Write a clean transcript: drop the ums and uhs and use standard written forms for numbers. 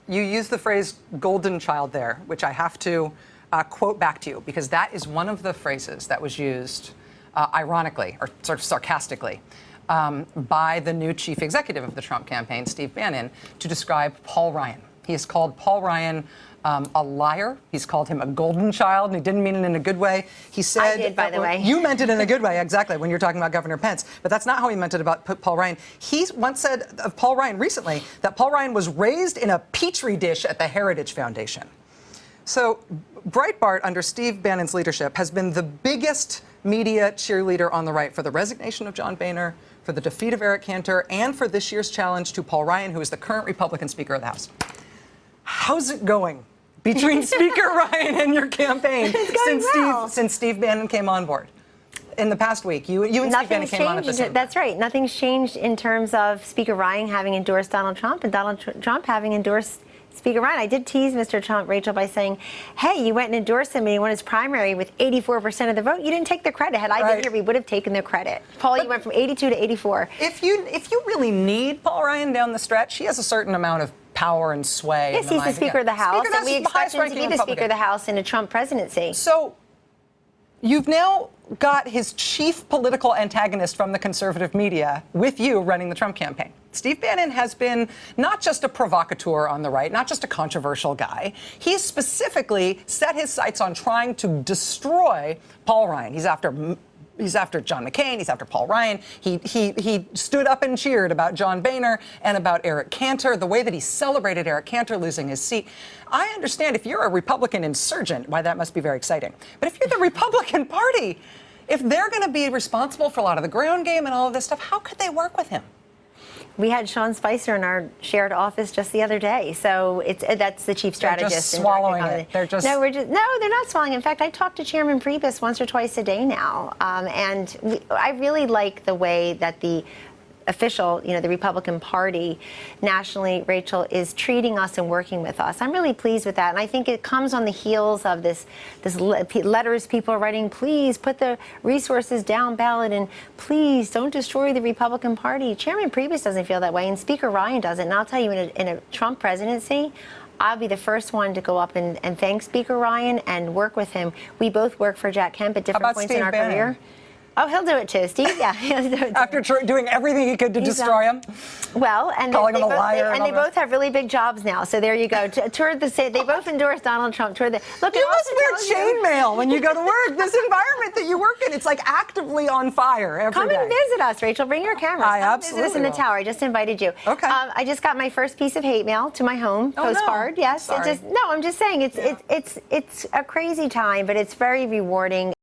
You use the phrase golden child there, which I have to quote back to you, because that is one of the phrases that was used ironically or sort of sarcastically by the new chief executive of the Trump campaign, Steve Bannon, to describe Paul Ryan. He has called Paul Ryan a liar. He's called him a golden child, and he didn't mean it in a good way. He said, I did, by the way. You meant it in a good way, exactly, when you're talking about Governor Pence. But that's not how he meant it about Paul Ryan. He once said of Paul Ryan recently that Paul Ryan was raised in a petri dish at the Heritage Foundation. So Breitbart, under Steve Bannon's leadership, has been the biggest media cheerleader on the right for the resignation of John Boehner, for the defeat of Eric Cantor, and for this year's challenge to Paul Ryan, who is the current Republican Speaker of the House. How's it going between Speaker Ryan and your campaign since Steve Bannon came on board? In the past week, you and Steve Bannon came on at the same time. That's right. Nothing's changed in terms of Speaker Ryan having endorsed Donald Trump and Donald Trump having endorsed Speaker Ryan. I did tease Mr. Trump, Rachel, by saying, hey, you went and endorsed him and he won his primary with 84% of the vote. You didn't take the credit. Had I been here, we would have taken the credit. Paul, you went from 82 to 84. If you really need Paul Ryan down the stretch, he has a certain amount of power and sway. Yes, he's the Speaker of the House, and we expect him to be the Speaker of the House in a Trump presidency. So you've now got his chief political antagonist from the conservative media with you running the Trump campaign. Steve Bannon has been not just a provocateur on the right, not just a controversial guy. He's specifically set his sights on trying to destroy Paul Ryan. He's after John McCain. He's after Paul Ryan. He stood up and cheered about John Boehner and about Eric Cantor, the way that he celebrated Eric Cantor losing his seat. I understand if you're a Republican insurgent, why that must be very exciting. But if you're the Republican Party, if they're going to be responsible for a lot of the ground game and all of this stuff, how could they work with him? We had Sean Spicer in our shared office just the other day, so that's the chief strategist. They're just swallowing it. No, they're not swallowing. In fact, I talk to Chairman Priebus once or twice a day now, and I really like the way that the official, the Republican Party nationally, Rachel, is treating us and working with us. I'm really pleased with that, and I think it comes on the heels of this letters people are writing. Please put the resources down ballot, and please don't destroy the Republican Party. Chairman Priebus doesn't feel that way, and Speaker Ryan doesn't. And I'll tell you, in a Trump presidency, I'll be the first one to go up and thank Speaker Ryan and work with him. We both work for Jack Kemp at different points in our career. Oh, he'll do it too, Steve. Yeah, he'll do it too. After doing everything he could to destroy him. Well, and calling him a liar, and they both have really big jobs now. So there you go. They both endorsed Donald Trump. Look, you must wear chainmail when you go to work. This environment that you work in, it's like actively on fire every day. Come and visit us, Rachel. Bring your cameras. I absolutely visit us in the tower. I just invited you. Okay. I just got my first piece of hate mail to my home postcard. No. Yes. Sorry. I'm just saying it's a crazy time, but it's very rewarding.